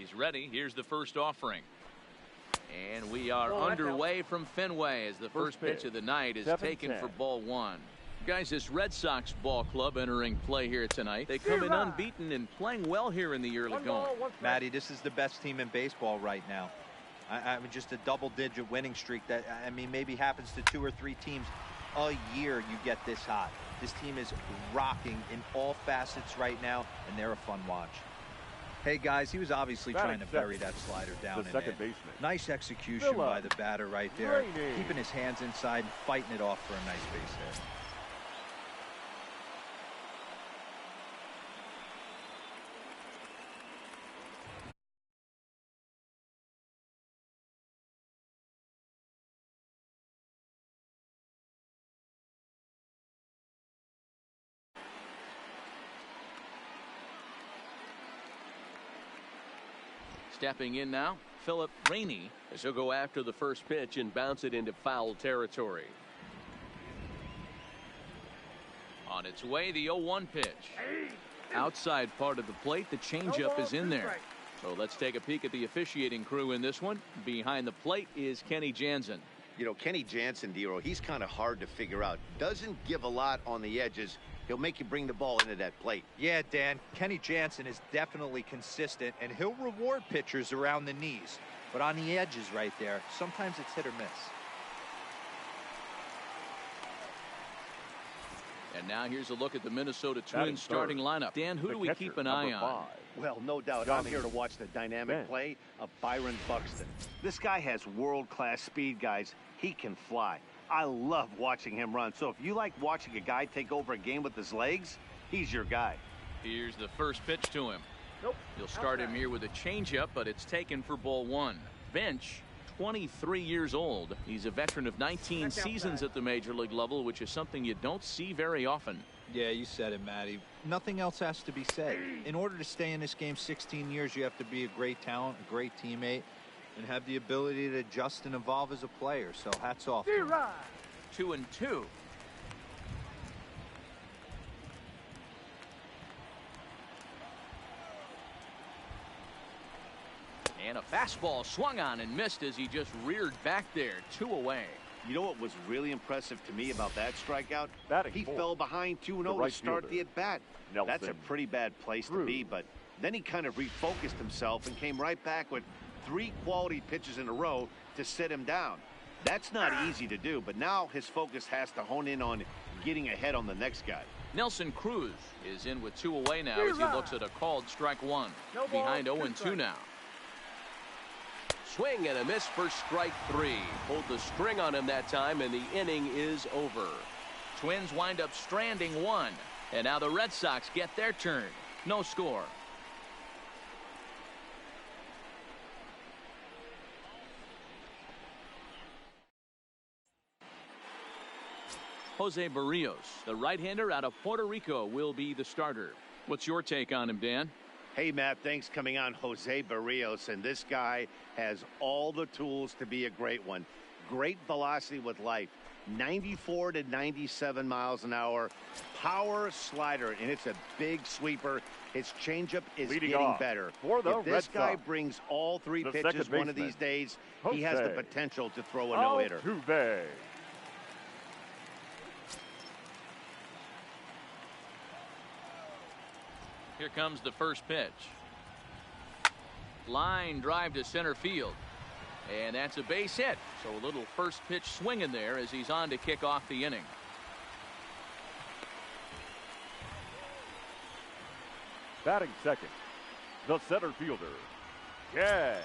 He's ready. Here's the first offering. And we are underway from Fenway as the first pitch of the night is taken for ball one. Guys, this Red Sox ball club entering play here tonight. They come in unbeaten and playing well here in the early going. Matty, this is the best team in baseball right now. I mean, just a double-digit winning streak that, I mean, maybe happens to 2 or 3 teams a year you get this hot. This team is rocking in all facets right now, and they're a fun watch. Hey, guys, he was obviously trying to bury that slider down in there. Nice execution by the batter right there, keeping his hands inside and fighting it off for a nice base hit. Stepping in now, Philip Rainey, as he'll go after the first pitch and bounce it into foul territory. On its way, the 0-1 pitch. Outside part of the plate, the changeup is in there. So let's take a peek at the officiating crew in this one. Behind the plate is Kenny Jansen. You know, Kenny Jansen, Dero, he's kind of hard to figure out. Doesn't give a lot on the edges. He'll make you bring the ball into that plate. Yeah, Dan, Kenny Jansen is definitely consistent, and he'll reward pitchers around the knees. But on the edges right there, sometimes it's hit or miss. And now here's a look at the Minnesota Twins starting lineup. Dan, who do we keep an eye on? Well, no doubt. I'm here to watch the dynamic play of Byron Buxton. This guy has world-class speed, guys. He can fly. I love watching him run. So if you like watching a guy take over a game with his legs, he's your guy. Here's the first pitch to him. He'll start him here with a changeup, but it's taken for ball one. Bench, 23 years old. He's a veteran of 19 seasons at the major league level, which is something you don't see very often. Yeah, you said it, Matty. Nothing else has to be said. In order to stay in this game 16 years, you have to be a great talent, a great teammate, and have the ability to adjust and evolve as a player. So hats off. 2-2. And a fastball swung on and missed as he just reared back there. 2 away. You know what was really impressive to me about that strikeout? He fell behind 2-0 to start the at-bat. That's a pretty bad place to be, but then he kind of refocused himself and came right back with 3 quality pitches in a row to sit him down. That's not easy to do, but now his focus has to hone in on getting ahead on the next guy. Nelson Cruz is in with 2 away now as he looks at a called strike one. Behind 0-2 now. Swing and a miss for strike 3. Pulled the string on him that time, and the inning is over. Twins wind up stranding 1, and now the Red Sox get their turn. No score. Jose Barrios, the right-hander out of Puerto Rico, will be the starter. What's your take on him, Dan? Hey, Matt, thanks coming on. Jose Barrios, and this guy has all the tools to be a great one. Great velocity with life, 94 to 97 miles an hour, power slider, and it's a big sweeper. His changeup is getting better. If this guy brings all 3 pitches one of these days, he has the potential to throw a no-hitter. Here comes the first pitch. Line drive to center field. And that's a base hit. So a little first pitch swing in there as he's on to kick off the inning. Batting second, the center fielder, Ken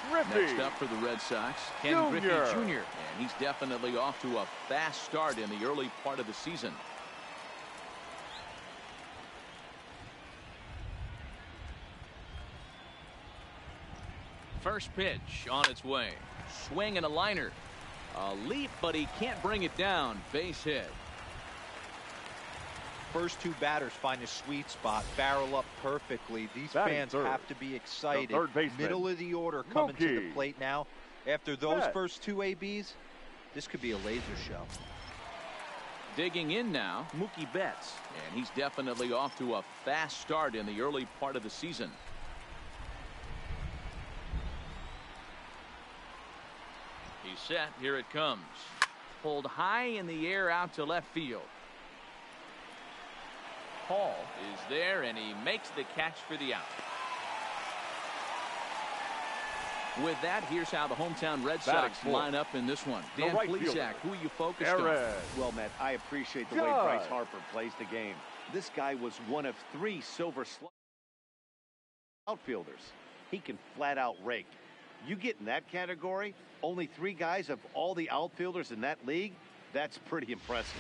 Griffey. Next up for the Red Sox, Ken Griffey Jr. And he's definitely off to a fast start in the early part of the season. First pitch on its way. Swing and a liner. A leap, but he can't bring it down. Base hit. First 2 batters find a sweet spot, barrel up perfectly. These fans have to be excited. Middle of the order coming to the plate now. After those first 2 ABs, this could be a laser show. Digging in now, Mookie Betts. And he's definitely off to a fast start in the early part of the season. set. Here it comes. Pulled high in the air out to left field. Hall is there, and he makes the catch for the out. With that, here's how the hometown Red Sox line up in this one. Dan Plesac, who are you focused on? Well, Matt, I appreciate the way Bryce Harper plays the game. This guy was one of 3 Silver Slugger outfielders. He can flat out rake. You get in that category, only 3 guys of all the outfielders in that league, that's pretty impressive.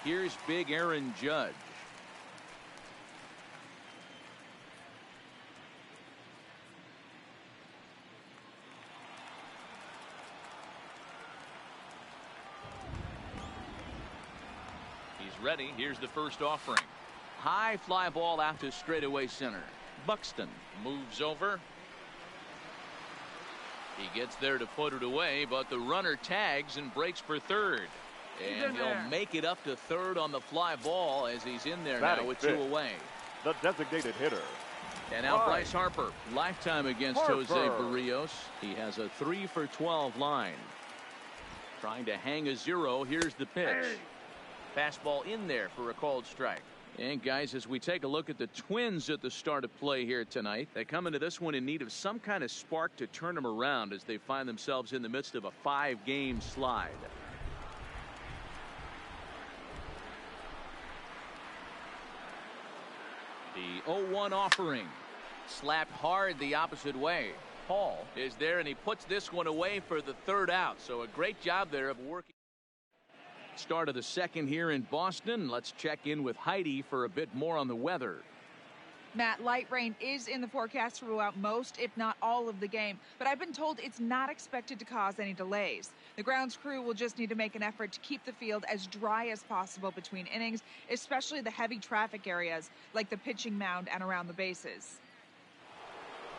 Here's big Aaron Judge. He's ready. Here's the first offering. High fly ball out to straightaway center. Buxton moves over. He gets there to put it away, but the runner tags and breaks for third. And he'll make it up to third on the fly ball as he's in there now with 2 away. The designated hitter. And now Bryce Harper, lifetime against Jose Barrios. He has a 3 for 12 line. Trying to hang a 0. Here's the pitch. Fastball in there for a called strike. And guys, as we take a look at the Twins at the start of play here tonight, they come into this one in need of some kind of spark to turn them around as they find themselves in the midst of a 5-game slide. The 0-1 offering. Slapped hard the opposite way. Hall is there, and he puts this one away for the third out. So a great job there of working. Start of the second here in Boston. Let's check in with Heidi for a bit more on the weather. Matt, light rain is in the forecast throughout most, if not all, of the game, but I've been told it's not expected to cause any delays. The grounds crew will just need to make an effort to keep the field as dry as possible between innings, especially the heavy traffic areas like the pitching mound and around the bases.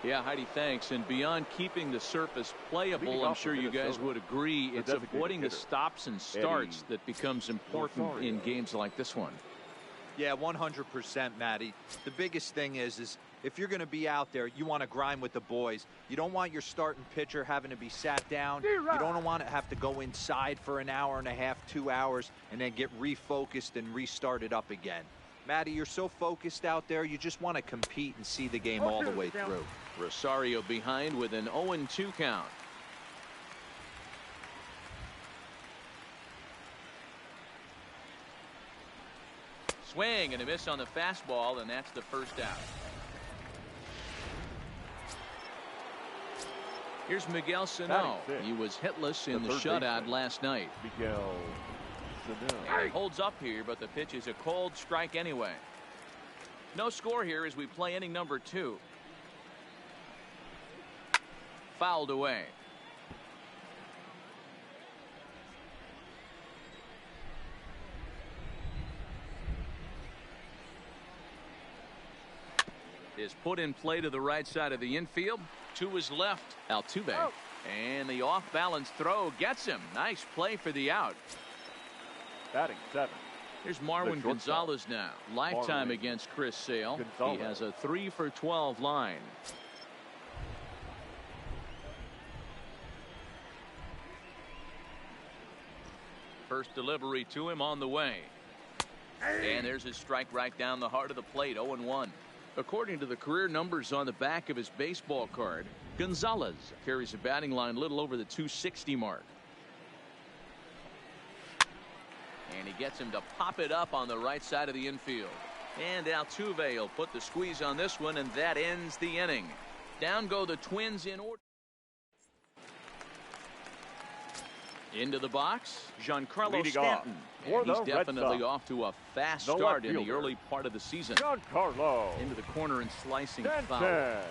Yeah, Heidi, thanks. And beyond keeping the surface playable, I'm sure you guys would agree, it's avoiding the stops and starts that becomes important in games like this one. Yeah, 100%, Matty. The biggest thing is if you're going to be out there, you want to grind with the boys. You don't want your starting pitcher having to be sat down. You don't want to have to go inside for an hour and a half, 2 hours, and then get refocused and restarted up again. Matty, you're so focused out there, you just want to compete and see the game all the way through. Rosario behind with an 0-2 count. Swing and a miss on the fastball, and that's the first out. Here's Miguel Sano. He was hitless in the shutout last night. Miguel Sano. And he holds up here, but the pitch is a cold strike anyway. No score here as we play inning number 2. Fouled away. Is put in play to the right side of the infield. To his left, Altuve. And the off-balance throw gets him. Nice play for the out. Batting 7. Here's Marwin Gonzalez now. Lifetime against Chris Sale. He has a 3 for 12 line. First delivery to him on the way. And there's his strike right down the heart of the plate. 0-1. According to the career numbers on the back of his baseball card, Gonzalez carries a batting line a little over the 260 mark. And he gets him to pop it up on the right side of the infield. And Altuve will put the squeeze on this one, and that ends the inning. Down go the Twins in order. Into the box, Giancarlo Stanton. And he's definitely off to a fast start in the early part of the season. Giancarlo. Into the corner and slicing foul. The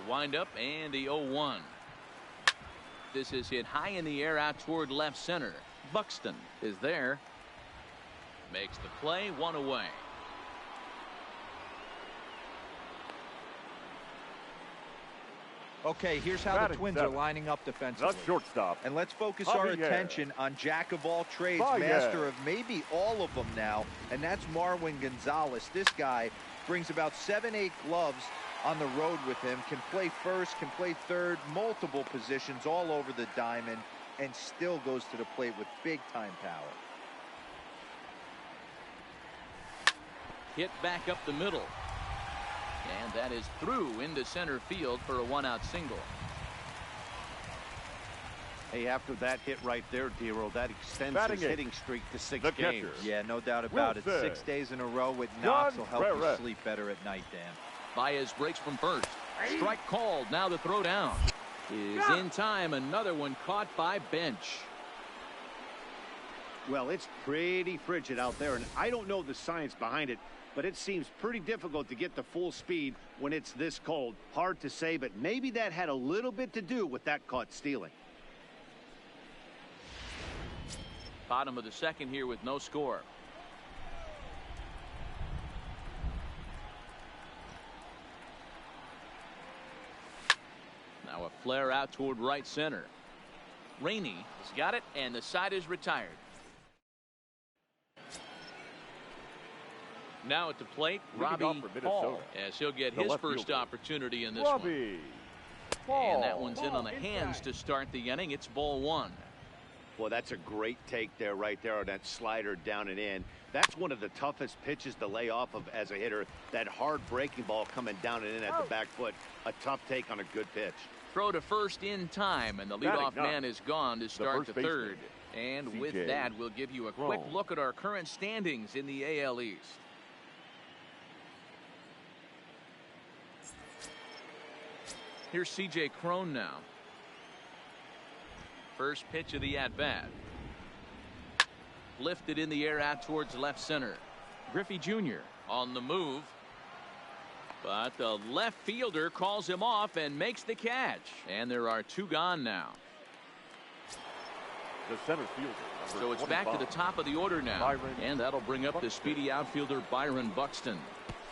windup and the 0-1. This is hit high in the air out toward left center. Buxton is there. Makes the play, 1 away. Okay, here's how the Twins are lining up defensively. The shortstop. And let's focus our attention on jack of all trades, master of maybe all of them now, and that's Marwin Gonzalez. This guy brings about 7-8 gloves on the road with him. Can play first, can play third, multiple positions all over the diamond, and still goes to the plate with big-time power. Hit back up the middle. And that is through into center field for a one-out single. Hey, after that hit right there, Dero, that extends his hitting streak to 6 games. Yeah, no doubt about it. 6 days in a row with knocks will help you sleep better at night, Dan. Baez breaks from first. Strike called. Now the throw down is in time. Another one caught by Bench. Well, it's pretty frigid out there, and I don't know the science behind it, but it seems pretty difficult to get to full speed when it's this cold. Hard to say, but maybe that had a little bit to do with that caught stealing. Bottom of the second here with no score. Now a flare out toward right center. Rainey has got it, and the side is retired. Now at the plate, Robbie Hall, as he'll get his first opportunity in this one. And that one's in on the hands to start the inning. It's ball one. Well, that's a great take there, right there on that slider down and in. That's one of the toughest pitches to lay off of as a hitter. That hard breaking ball coming down and in at the back foot. A tough take on a good pitch. Throw to first in time, and the leadoff man is gone to start the third. And with that, we'll give you a quick look at our current standings in the AL East. Here's C.J. Cron now. First pitch of the at-bat. Lifted in the air out towards left center. Griffey Jr. on the move. But the left fielder calls him off and makes the catch. And there are 2 gone now. The center fielder. So it's back to the top of the order now. And that'll bring up the speedy outfielder Byron Buxton.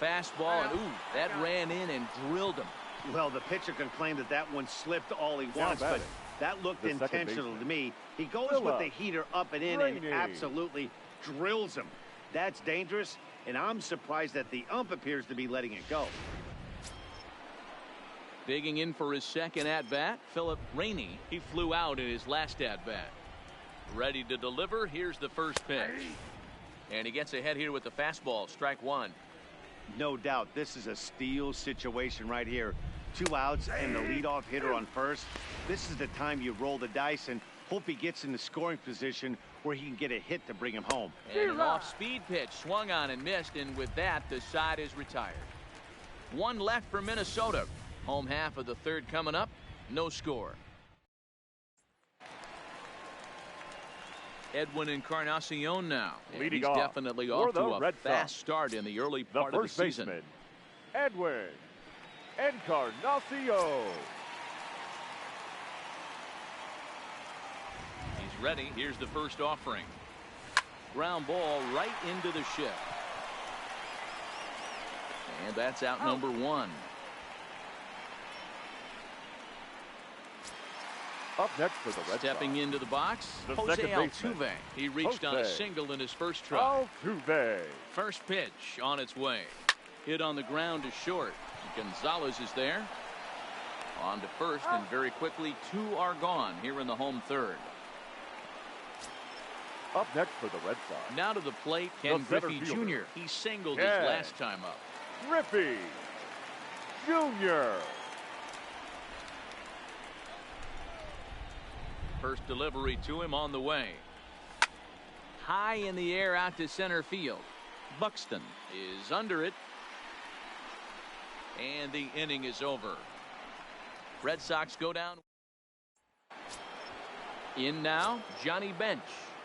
Fastball, and ooh, that ran in and drilled him. Well, the pitcher can claim that that one slipped all he wants, but that looked intentional to me. He goes with the heater up and in and absolutely drills him. That's dangerous, and I'm surprised that the ump appears to be letting it go. Digging in for his second at-bat, Philip Rainey. He flew out in his last at-bat. Ready to deliver. Here's the first pitch. And he gets ahead here with the fastball. Strike one. No doubt this is a steal situation right here. 2 outs and the leadoff hitter on first. This is the time you roll the dice and hope he gets in the scoring position where he can get a hit to bring him home. And an off-speed pitch swung on and missed, and with that the side is retired. 1 left for Minnesota. Home half of the third coming up. No score. Edwin Encarnacion now. Leading he's off definitely off to a fast start in the early part of the season. Baseman, Edwin Encarnacion. He's ready. Here's the first offering. Ground ball right into the shift. And that's out number 1. Up next for the Red Stepping Sox. into the box, Jose Altuve. He reached on a single in his first try. Altuve. First pitch on its way. Hit on the ground to short. Gonzalez is there. On to first, and very quickly 2 are gone here in the home third. Up next for the Red Sox. Now to the plate, Ken Griffey Jr. He singled his last time up. Griffey Jr. First delivery to him on the way. High in the air out to center field. Buxton is under it. And the inning is over. Red Sox go down. In now, Johnny Bench.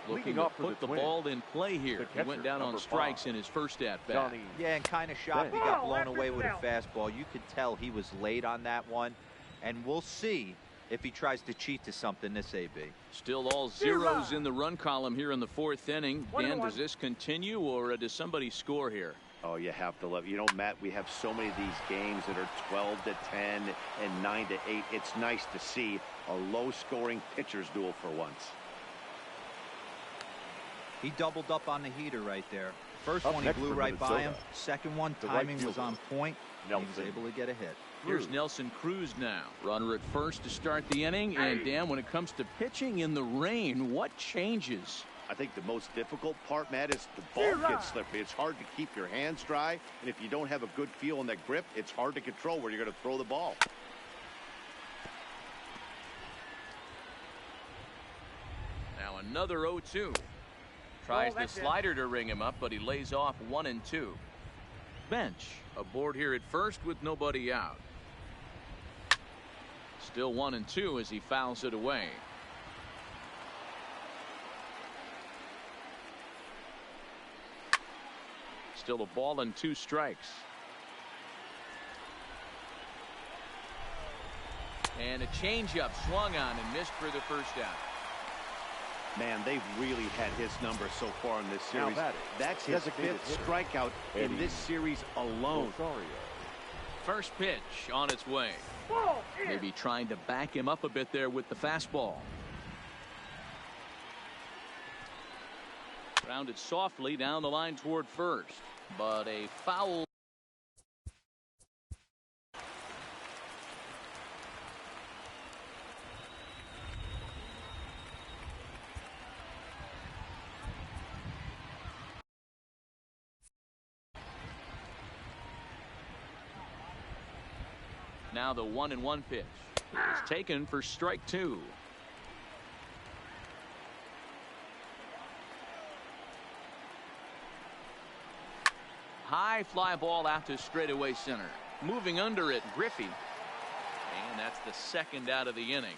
Looking to put the ball in play here. He went down on strikes in his first at-bat. Yeah, and kind of shocked he got blown away with a fastball. You could tell he was late on that one. And we'll see if he tries to cheat to something this AB. Still all zeros in the run column here in the 4th inning. Dan, does this continue, or does somebody score here? Oh, you have to love it. You know, Matt, we have so many of these games that are 12 to 10 and 9 to 8. It's nice to see a low-scoring pitcher's duel for once. He doubled up on the heater right there. First one he blew right by him. Second one, timing was on point. He was able to get a hit. Here's Nelson Cruz now. Runner at first to start the inning. And Dan, when it comes to pitching in the rain, what changes? I think the most difficult part, Matt, is the ball gets slippery. It's hard to keep your hands dry, and if you don't have a good feel on that grip, it's hard to control where you're going to throw the ball. Now another 0-2. Tries the slider to ring him up, but he lays off 1 and 2. Bench aboard here at first with nobody out. Still 1 and 2 as he fouls it away. Still a ball and 2 strikes. And a changeup swung on and missed for the first out. Man, they've really had his number so far in this series. That's his 5th strikeout in this series alone. First pitch on its way. Maybe trying to back him up a bit there with the fastball. Grounded softly down the line toward first, but a foul. Now the 1-1 pitch is taken for strike 2. High fly ball out to straightaway center. Moving under it, Griffey. And that's the second out of the inning.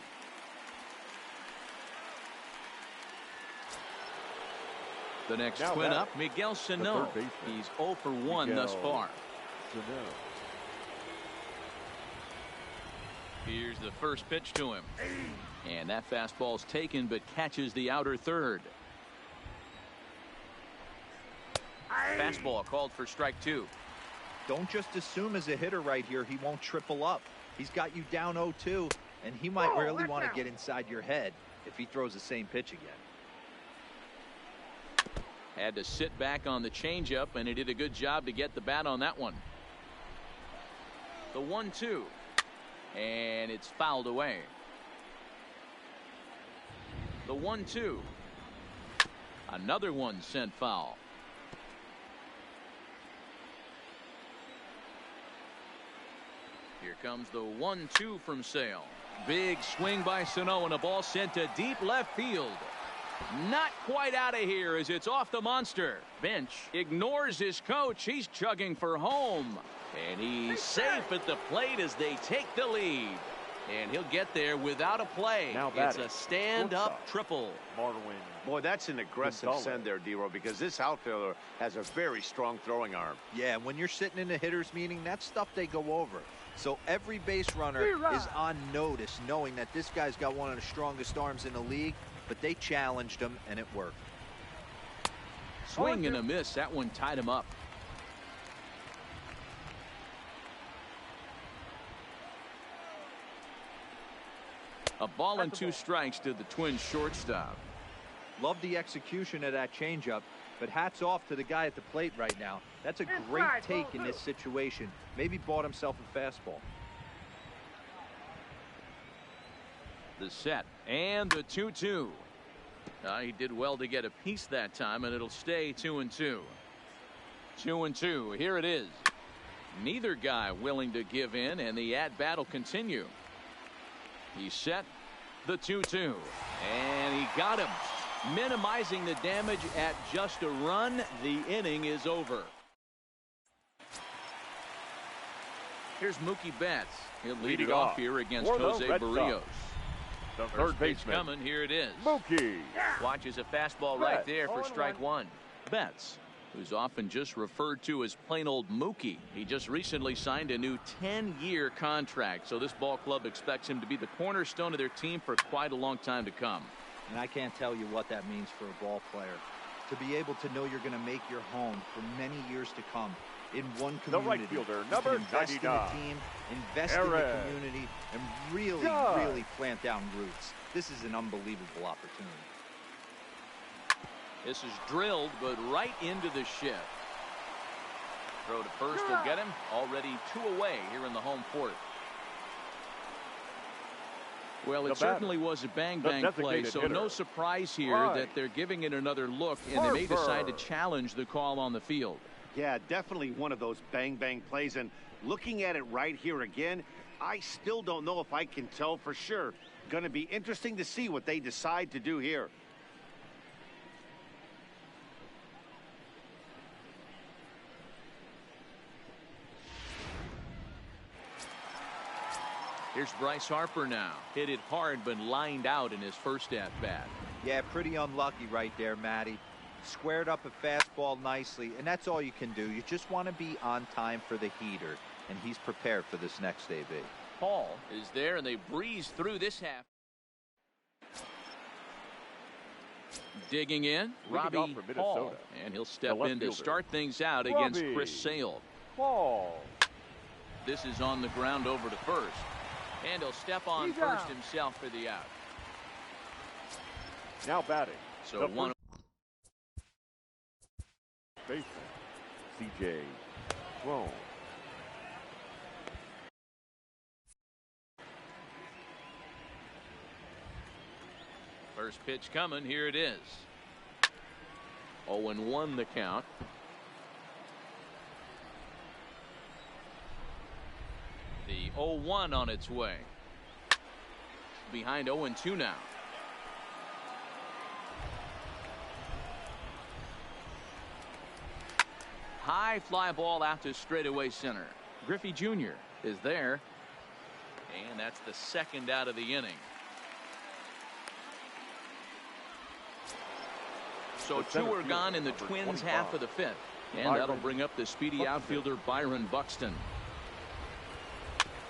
The next twin up, Miguel Sano. He's 0 for 1 thus far. Here's the first pitch to him. And that fastball's taken but catches the outer third. Fastball called for strike 2. Don't just assume as a hitter right here he won't triple up. He's got you down 0-2, and he might really want to get inside your head if he throws the same pitch again. Had to sit back on the changeup, and he did a good job to get the bat on that one. The 1-2. And it's fouled away. The 1-2. Another one sent foul. Here comes the 1-2 from Sale. Big swing by Sano and a ball sent to deep left field. Not quite out of here as it's off the monster. Bench ignores his coach. He's chugging for home. And he's safe at the plate as they take the lead. And he'll get there without a play. It's a stand-up triple. Boy, that's an aggressive send there, D-Row, because this outfielder has a very strong throwing arm. Yeah, when you're sitting in a hitter's meeting, that's stuff they go over. So every base runner is on notice, knowing that this guy's got one of the strongest arms in the league, but they challenged him, and it worked. Swing and a miss. That one tied him up. A ball and 2 strikes to the Twins shortstop. Love the execution of that changeup, but hats off to the guy at the plate right now. That's a great take in this situation. Maybe bought himself a fastball. The set and the 2-2. He did well to get a piece that time, and it'll stay 2-2. 2-2. Here it is. Neither guy willing to give in, and the at-bat will continue. He's set. The 2-2. And he got him. Minimizing the damage at just a run. The inning is over. Here's Mookie Betts. He'll lead it off here against Jose Barrios. The First third pitch baseman coming. Here it is. Mookie. Watches a fastball right there for strike 1. Betts, who's often just referred to as plain old Mookie. He just recently signed a new 10-year contract, so this ball club expects him to be the cornerstone of their team for quite a long time to come. And I can't tell you what that means for a ball player. To be able to know you're going to make your home for many years to come in one community. The right fielder, number invest 99. in the team, invest in the community, and really plant down roots. This is an unbelievable opportunity. This is drilled, but right into the shift. Throw to first will get him. Already 2 away here in the home fourth. Well, it certainly was a bang-bang play, so no surprise here that they're giving it another look, and they may decide to challenge the call on the field. Yeah, definitely one of those bang-bang plays, and looking at it right here again, I still don't know if I can tell for sure. Going to be interesting to see what they decide to do here. Here's Bryce Harper now. Hit it hard, but lined out in his first at-bat. Yeah, pretty unlucky right there, Matty. Squared up a fastball nicely, and that's all you can do. You just want to be on time for the heater, and he's prepared for this next AB. Paul is there, and they breeze through this half. Digging in, Robbie Paul, and he'll step in to start things out against Chris Sale. Paul. This is on the ground over to first. And he'll step on first himself for the out. Now batting. So one. Baseman, C.J. Cron. First pitch coming. Here it is. 0-1 the count. The 0-1 on its way. Behind 0-2 now. High fly ball out to straightaway center. Griffey Jr. is there. And that's the second out of the inning. So 2 are gone in the Twins' half of the 5th. And that'll bring up the speedy outfielder Byron Buxton.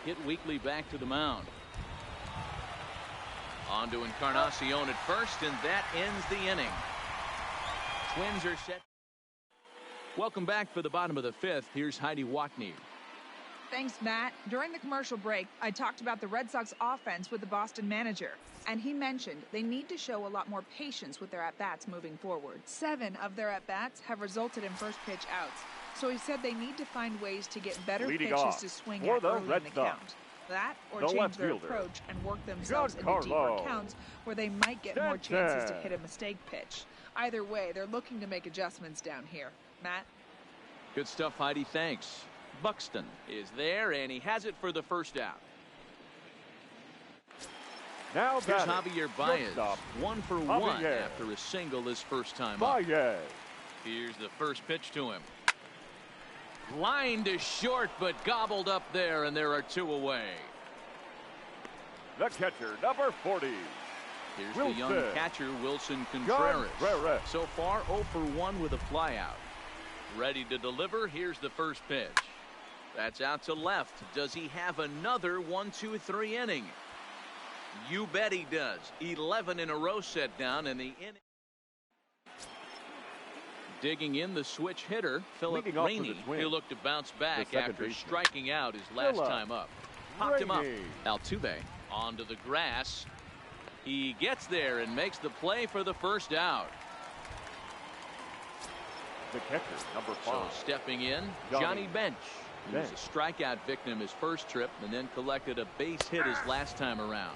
Hit weakly back to the mound. On to Encarnacion at first, and that ends the inning. Twins are set. Welcome back for the bottom of the 5th. Here's Heidi Watney. Thanks, Matt. During the commercial break, I talked about the Red Sox offense with the Boston manager, and he mentioned they need to show a lot more patience with their at-bats moving forward. 7 of their at-bats have resulted in first pitch outs. So he said they need to find ways to get better pitches to swing at early in the count. That or change their approach and work themselves into deeper counts where they might get more chances to hit a mistake pitch. Either way, they're looking to make adjustments down here. Matt? Good stuff, Heidi. Thanks. Buxton is there, and he has it for the first out. Now here's Javier Baez. 1 for 1 after a single his first time up. Here's the first pitch to him. Line to short, but gobbled up there, and there are 2 away. The catcher, number 40. Here's the young catcher, Wilson Contreras. So far, 0 for 1 with a flyout. Ready to deliver. Here's the first pitch. That's out to left. Does he have another 1-2-3 inning? You bet he does. 11 in a row set down in the inning. Digging in, the switch hitter, Philip Rainey. He'll look to bounce back after striking out his last time up. Popped him up. Altuve onto the grass. He gets there and makes the play for the first out. The catcher, number 5. So stepping in, Johnny Bench. He was a strikeout victim his first trip and then collected a base hit his last time around.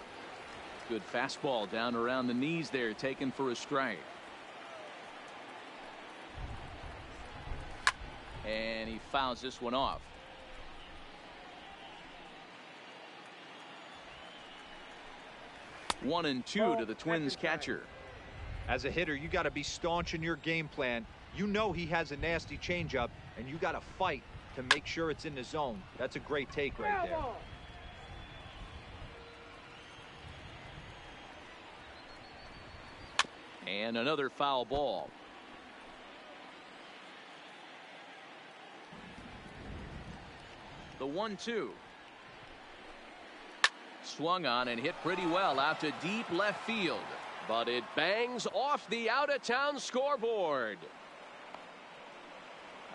Good fastball down around the knees there, taken for a strike. And he fouls this one off. One and 2 to the Twins catcher. As a hitter, you got to be staunch in your game plan. You know he has a nasty changeup, and you got to fight to make sure it's in the zone. That's a great take right there. And another foul ball. The 1-2. Swung on and hit pretty well out to deep left field. But it bangs off the out-of-town scoreboard.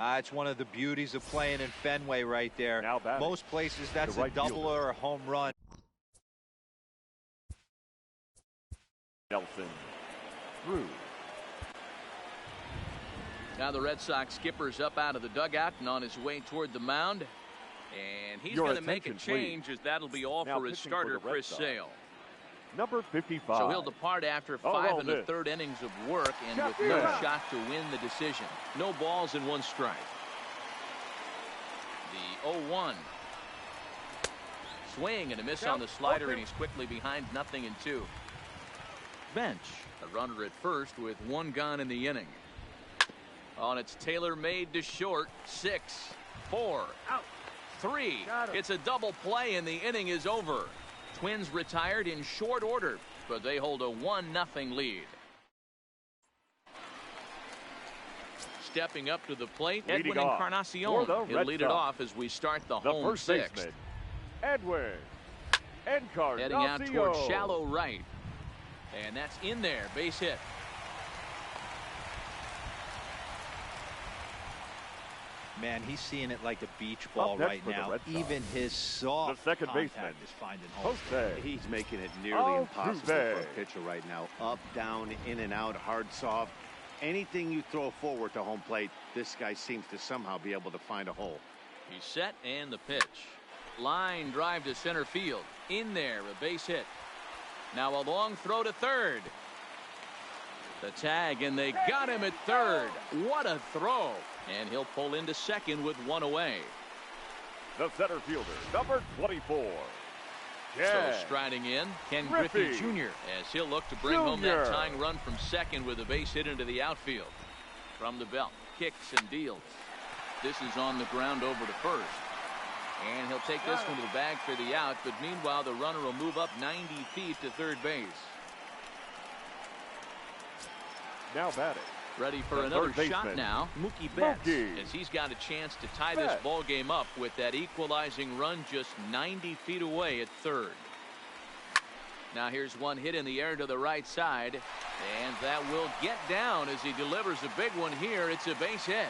It's one of the beauties of playing in Fenway right there. Most places that's a double or a home run. Nelson through. Now the Red Sox skipper's up out of the dugout and on his way toward the mound. And he's going to make a change, as that'll be all for his starter, Chris Sale. Number 55. So he'll depart after 5 1/3 innings of work and with no shot to win the decision. No balls and 1 strike. The 0-1. Swing and a miss on the slider, and he's quickly behind 0-2. Bench. A runner at first with 1 gone in the inning. On its tailor-made to short. 6, 4, 3. It's a double play and the inning is over. Twins retired in short order, but they hold a 1-0 lead. Stepping up to the plate, Edwin Encarnacion. He'll lead it off as we start the home 6th. Edwin Encarnacion. Heading out toward shallow right. And that's in there. Base hit. Man, he's seeing it like a beach ball right now. Even his soft contact is finding home. He's making it nearly impossible for a pitcher right now. Up, down, in and out, hard, soft. Anything you throw forward to home plate, this guy seems to somehow be able to find a hole. He's set, and the pitch. Line drive to center field. In there, a base hit. Now a long throw to third. The tag, and they got him at third. What a throw. And he'll pull into second with 1 away. The center fielder, number 24. So striding in, Ken Griffey Jr. as he'll look to bring home that tying run from second with a base hit into the outfield. From the belt, kicks and deals. This is on the ground over to first. And he'll take this one to the bag for the out, but meanwhile the runner will move up 90 feet to third base. Now batting. Ready for another shot now. Mookie Betts, as he's got a chance to tie this ball game up with that equalizing run just 90 feet away at third. Now here's one hit in the air to the right side, and that will get down as he delivers a big one here. It's a base hit,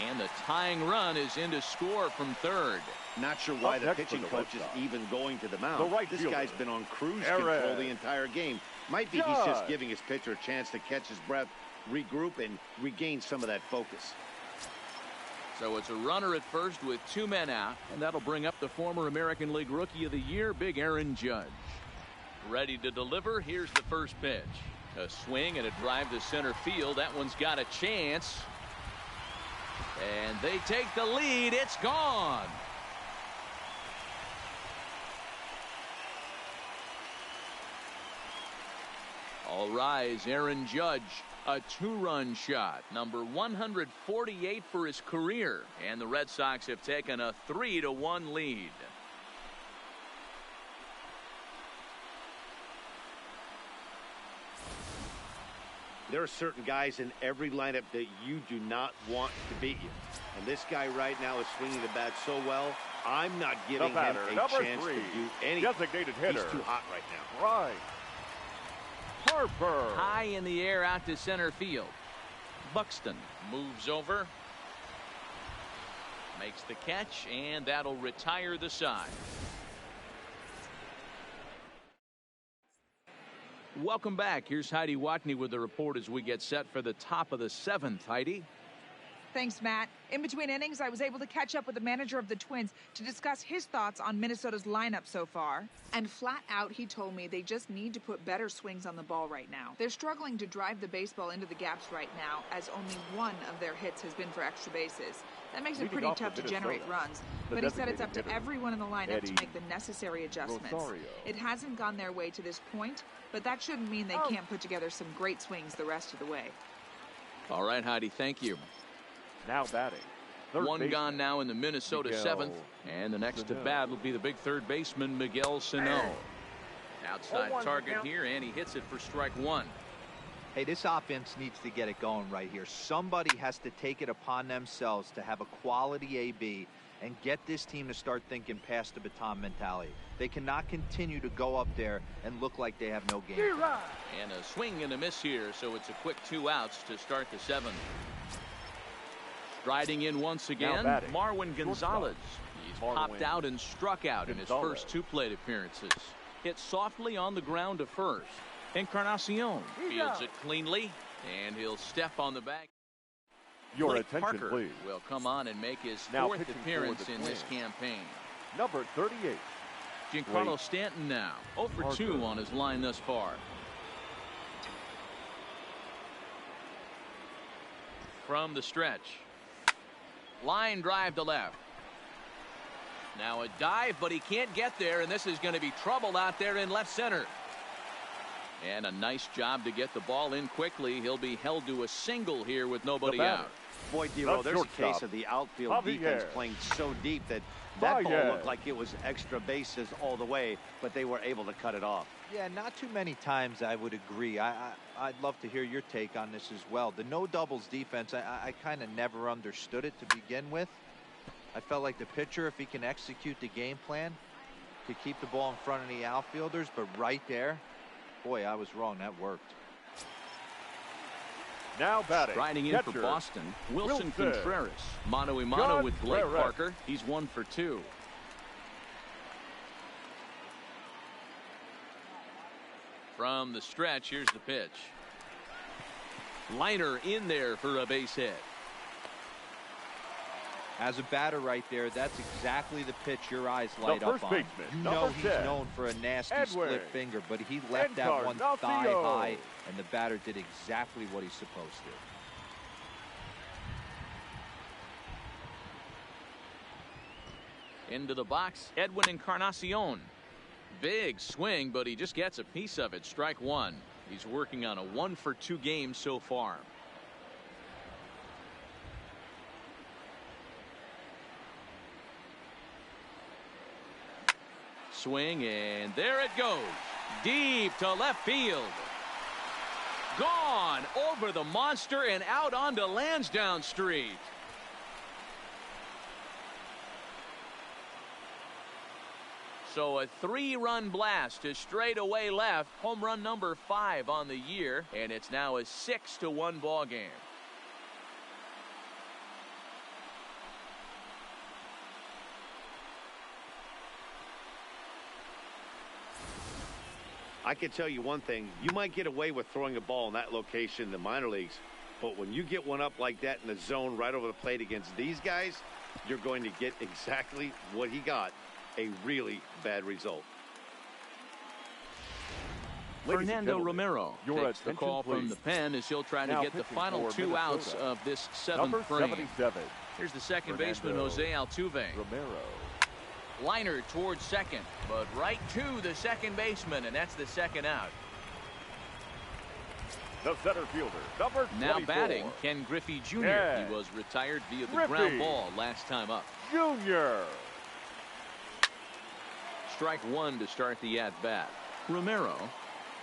and the tying run is in to score from third. Not sure why the pitching coach is even going to the mound. This guy's been on cruise control the entire game. Might be he's just giving his pitcher a chance to catch his breath, regroup, and regain some of that focus. So it's a runner at first with 2 men out, and that'll bring up the former American League Rookie of the Year, Big Aaron Judge. Ready to deliver. Here's the first pitch. A swing and a drive to center field. That one's got a chance. And they take the lead. It's gone. All rise, Aaron Judge. A 2-run shot, number 148 for his career, and the Red Sox have taken a 3-1 lead. There are certain guys in every lineup that you do not want to beat you, and this guy right now is swinging the bat so well. I'm not giving him a chance to do anything. Designated hitter. He's too hot right now. Right. Harper. High in the air out to center field. Buxton moves over, makes the catch, and that'll retire the side. Welcome back. Here's Heidi Watney with the report as we get set for the top of the 7th. Heidi. Thanks, Matt. In between innings, I was able to catch up with the manager of the Twins to discuss his thoughts on Minnesota's lineup so far. And flat out, he told me they just need to put better swings on the ball right now. They're struggling to drive the baseball into the gaps right now, as only 1 of their hits has been for extra bases. That makes it pretty tough to generate runs. But he said it's up to everyone in the lineup to make the necessary adjustments. It hasn't gone their way to this point, but that shouldn't mean they can't put together some great swings the rest of the way. All right, Heidi, thank you. Now batting. 1 gone now in the Minnesota 7th, and the next to bat will be the big third baseman Miguel Sano. Outside target here, and he hits it for strike 1. Hey, this offense needs to get it going right here. Somebody has to take it upon themselves to have a quality AB and get this team to start thinking past the baton mentality. They cannot continue to go up there and look like they have no game. And a swing and a miss here, so it's a quick 2 outs to start the 7th. Striding in once again, Marwin Gonzalez. He's popped out and struck out in his first 2 plate appearances. Hit softly on the ground to first. Encarnacion fields it cleanly, and he'll step on the bag. Your Blake attention, Parker please. will come on and make his Now fourth pitching for appearance the in this Twins. campaign. Number 38. Giancarlo Blake Stanton now 0 for Parker. 2 on his line thus far. From the stretch. Line drive to left. Now a dive, but he can't get there, and this is going to be trouble out there in left center. And a nice job to get the ball in quickly. He'll be held to a single here with nobody out. Boy, D-Roll, there's a shortstop, case of the outfield Javier. defense playing so deep that ball Javier. looked like it was extra bases all the way, but they were able to cut it off. Yeah, not too many times I would agree. I'd love to hear your take on this as well. The no doubles defense, I kind of never understood it to begin with. I felt like the pitcher, if he can execute the game plan, could keep the ball in front of the outfielders, but right there, boy, I was wrong. That worked. Now batting. Riding in for catcher, Boston, Wilson Wilson. Contreras. Mano-a-mano with Blake Contreras. Parker. He's 1 for 2. From the stretch, here's the pitch. Liner in there for a base hit. As a batter right there, that's exactly the pitch your eyes The light up first on. baseman, You know number he's 10, known for a nasty Edwin split finger, but he left that one thigh Encarnacion. high, and the batter did exactly what he's supposed to. Into the box, Edwin Encarnacion. Big swing, but he just gets a piece of it. Strike 1. He's working on a 1 for 2 game so far. Swing, and there it goes. Deep to left field. Gone over the monster and out onto Lansdowne Street. So a 3-run blast to straightaway left. Home run number 5 on the year, and it's now a 6-1 ball game. I can tell you one thing. You might get away with throwing a ball in that location in the minor leagues, but when you get one up like that in the zone right over the plate against these guys, you're going to get exactly what he got, a really bad result. Ladies and Fernando gentlemen, Romero your takes the attention, call from please. the pen as he'll try to Now get the pitching final for 2 outs Minnesota. of this 7th Number frame. 77. Here's the second Fernando baseman, Jose Altuve. Romero. Liner towards second, but right to the second baseman, and that's the second out. The center fielder, number 24. Now batting, Ken Griffey Jr. Yeah. He was retired via the Griffey. ground ball last time up. Junior. Strike 1 to start the at-bat. Romero,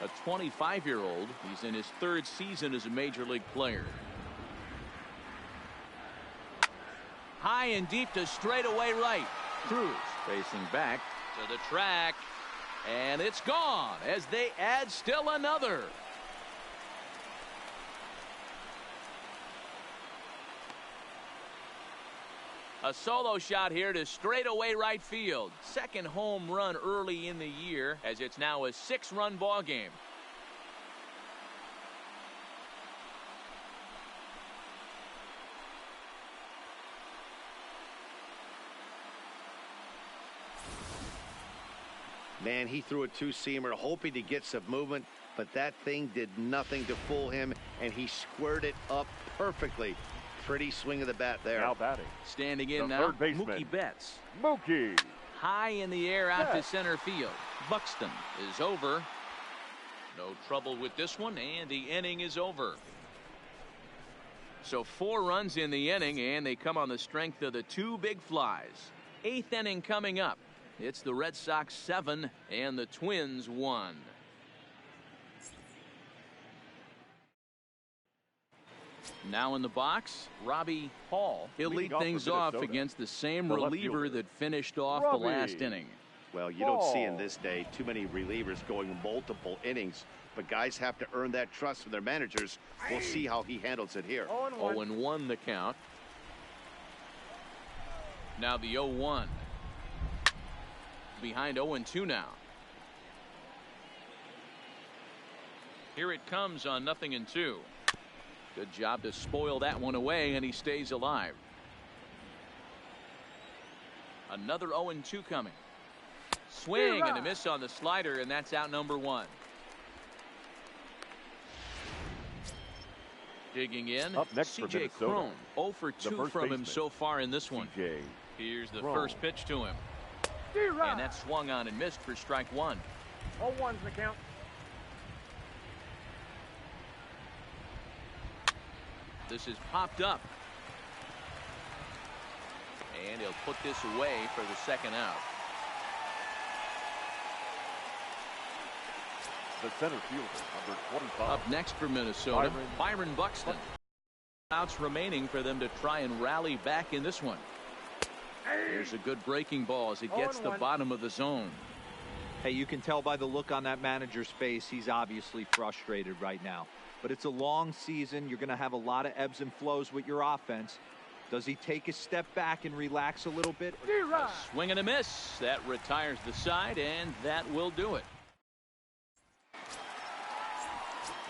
a 25-year-old. He's in his 3rd season as a major league player. High and deep to straightaway right. Cruz facing back to the track, and it's gone as they add still another. A solo shot here to straightaway right field. Second home run early in the year, as it's now a 6-run ball game. Man, he threw a 2-seamer hoping to get some movement, but that thing did nothing to fool him, and he squared it up perfectly. Pretty swing of the bat there. Now batting. Standing in The now, third baseman. Mookie Betts. Mookie. High in the air out to Betts. center field. Buxton is over. No trouble with this one, and the inning is over. So 4 runs in the inning, and they come on the strength of the 2 big flies. 8th inning coming up. It's the Red Sox 7 and the Twins 1. Now in the box, Robbie Hall. He'll lead Leading off for things off Minnesota, against the same the left reliever fielder, that finished off Robbie. the last inning. Well, you don't see in this day too many relievers going multiple innings, but guys have to earn that trust from their managers. We'll see how he handles it here. 0-1 the count. Now the 0-1. Behind 0-2 now. Here it comes on 0-2. Good job to spoil that one away, and he stays alive. Another 0-2 coming. Swing and a miss on the slider, and that's out number 1. Digging in, up next C.J. Cron. 0 for 2 from him so far in this one. Here's the first pitch to him. And that swung on and missed for strike 1. 0-1's the count. This is popped up. And he'll put this away for the second out. The center fielder, number 25. Up next for Minnesota, Byron Buxton. Outs remaining for them to try and rally back in this one. Here's a good breaking ball as it gets the bottom of the zone. Hey, you can tell by the look on that manager's face, he's obviously frustrated right now. But it's a long season. You're going to have a lot of ebbs and flows with your offense. Does he take a step back and relax a little bit? A swing and a miss. That retires the side, and that will do it.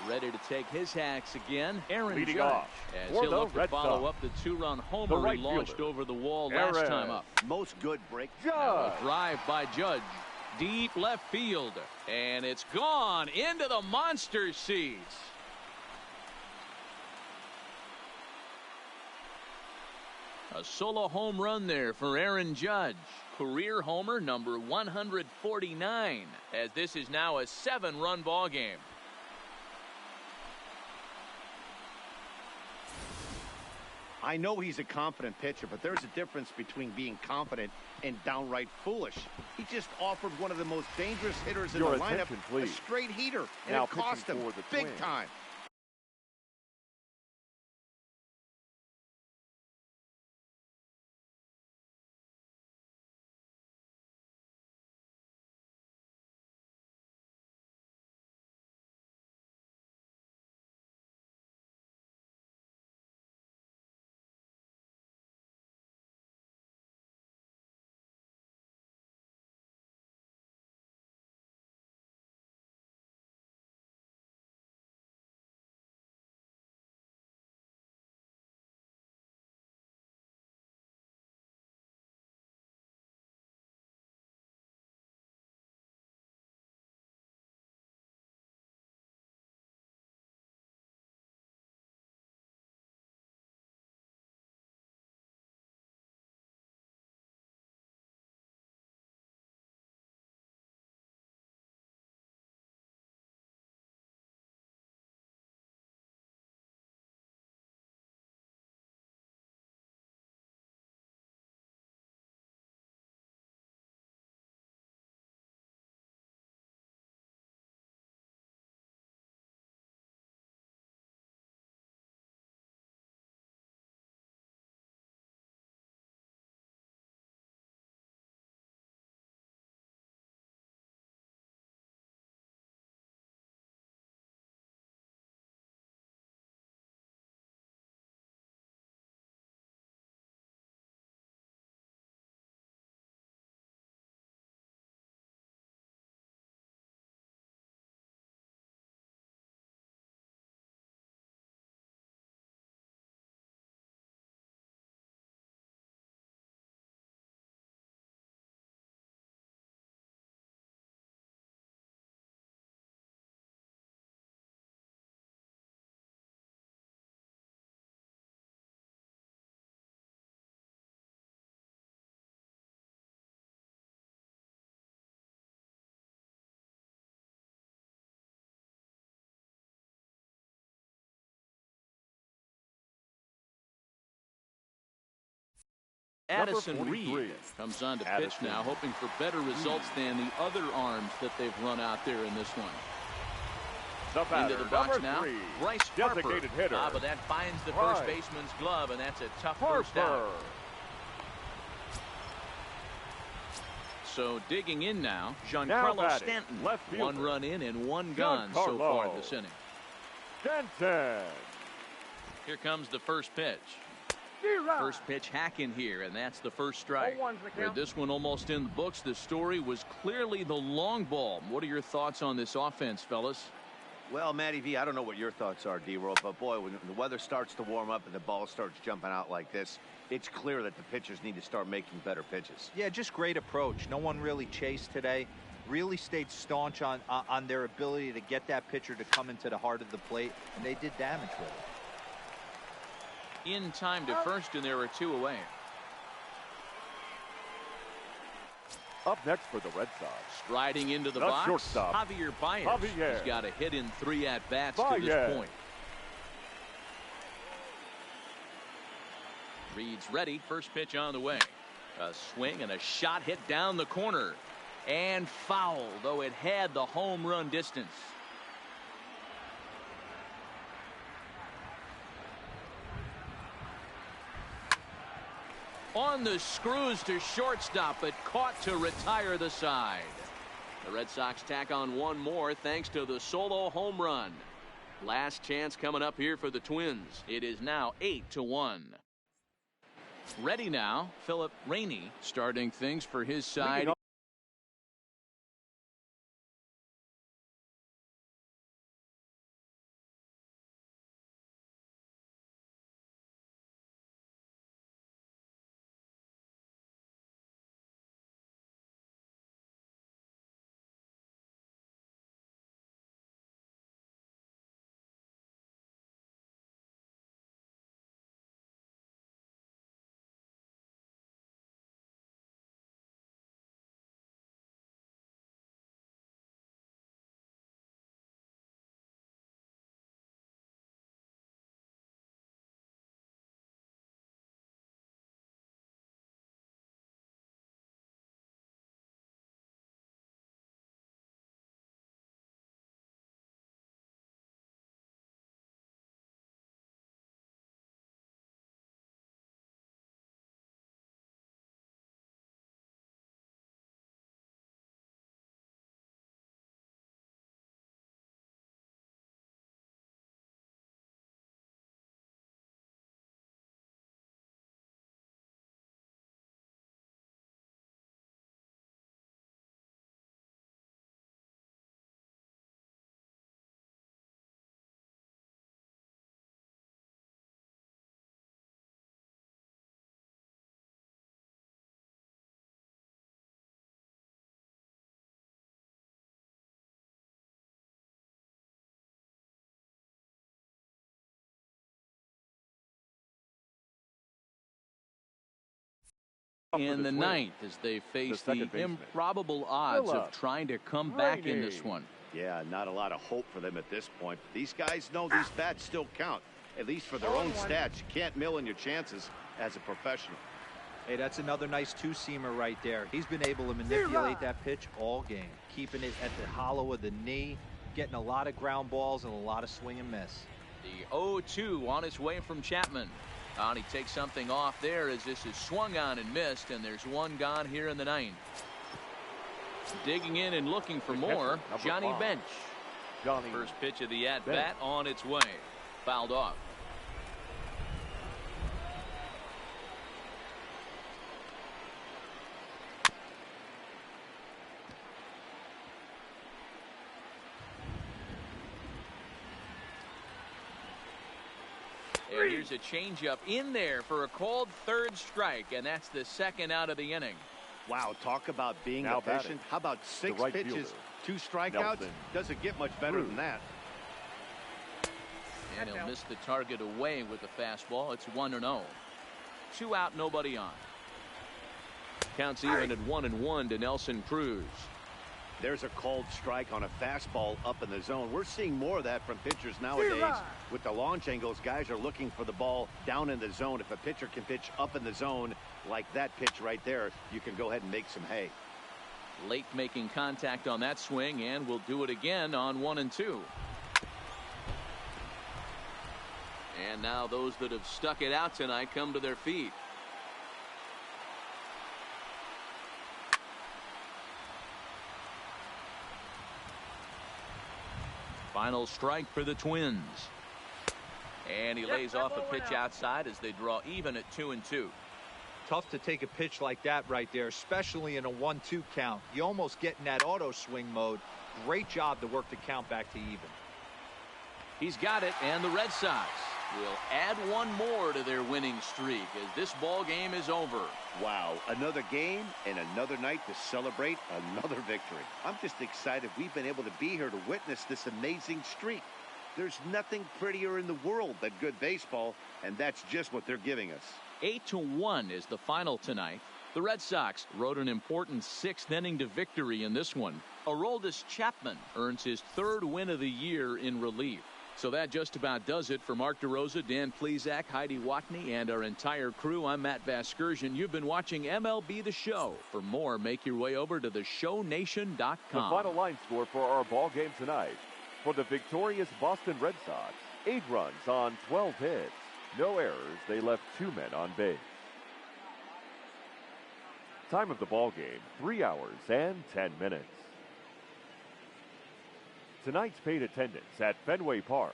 Ready to take his hacks again, Aaron Judge, as he'll look to follow up the 2-run homer he launched over the wall last time up. Most good break. A drive by Judge, deep left field, and it's gone into the monster seats. A solo home run there for Aaron Judge. Career homer number 149, as this is now a 7-run ball game. I know he's a confident pitcher, but there's a difference between being confident and downright foolish. He just offered one of the most dangerous hitters in the lineup a straight heater, and it cost him big time. Addison Reed comes on to pitch now, hoping for better results than the other arms that they've run out there in this one. Into the box now, Bryce Harper. But that finds the first baseman's glove, and that's a tough first out. So digging in now, Giancarlo Stanton. 1 run in and 1 gone so far this inning. Stanton. Here comes the first pitch. First pitch hacking here, and that's the first strike. With this one almost in the books, the story was clearly the long ball. What are your thoughts on this offense, fellas? Well, Matty V, I don't know what your thoughts are, D-Roll, but boy, when the weather starts to warm up and the ball starts jumping out like this, it's clear that the pitchers need to start making better pitches. Yeah, just great approach. No one really chased today. Really stayed staunch on their ability to get that pitcher to come into the heart of the plate, and they did damage with it. In time to first, and there are 2 away. Up next for the Red Sox. Striding into the The box, shortstop, Javier Baez. Javier. He's got a hit in 3 at-bats to Baez. this point. Reed's ready. First pitch on the way. A swing and a shot hit down the corner. And foul, though it had the home run distance. On the screws to shortstop, but caught to retire the side. The Red Sox tack on 1 more thanks to the solo home run. Last chance coming up here for the Twins. It is now 8-1. Ready now, Philip Rainey starting things for his side. In the 9th as they face the improbable odds of trying to come back in this one. Yeah, not a lot of hope for them at this point. But these guys know these bats still count, at least for their own stats. You can't mill in your chances as a professional. Hey, that's another nice 2-seamer right there. He's been able to manipulate that pitch all game, keeping it at the hollow of the knee, getting a lot of ground balls and a lot of swing and miss. The 0-2 on its way from Chapman. And he takes something off there as this is swung on and missed, and there's 1 gone here in the 9th. Digging in and looking for more, Johnny Bench. First pitch of the at-bat on its way. Fouled off. And here's a changeup in there for a called 3rd strike, and that's the 2nd out of the inning. Wow, talk about being Now efficient. batting, How about 6 right pitches, fielder, 2 strikeouts? Nelson. Doesn't get much better than that. And he'll miss the target away with the fastball. It's 1-0. 2 out, nobody on. Counts even at 1-1 to Nelson Cruz. There's a called strike on a fastball up in the zone. We're seeing more of that from pitchers nowadays. With the launch angles, guys are looking for the ball down in the zone. If a pitcher can pitch up in the zone like that pitch right there, you can go ahead and make some hay. Late making contact on that swing, and will do it again on 1-2. And now those that have stuck it out tonight come to their feet. Final strike for the Twins. And he lays off a pitch outside as they draw even at 2-2. Tough to take a pitch like that right there, especially in a 1-2 count. You almost get in that auto swing mode. Great job to work the count back to even. He's got it, and the Red Sox will add one more to their winning streak as this ball game is over. Wow, another game and another night to celebrate another victory. I'm just excited we've been able to be here to witness this amazing streak. There's nothing prettier in the world than good baseball, and that's just what they're giving us. 8-1 is the final tonight. The Red Sox rode an important sixth inning to victory in this one. Aroldis Chapman earns his third win of the year in relief. So that just about does it for Mark DeRosa, Dan Plesac, Heidi Watney, and our entire crew. I'm Matt Vasgersian. You've been watching MLB The Show. For more, make your way over to theshownation.com. The final line score for our ball game tonight. For the victorious Boston Red Sox, 8 runs on 12 hits. No errors. They left 2 men on base. Time of the ball game, 3 hours and 10 minutes. Tonight's paid attendance at Fenway Park,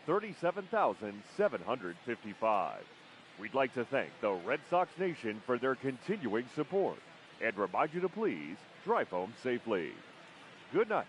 37,755. We'd like to thank the Red Sox Nation for their continuing support and remind you to please drive home safely. Good night.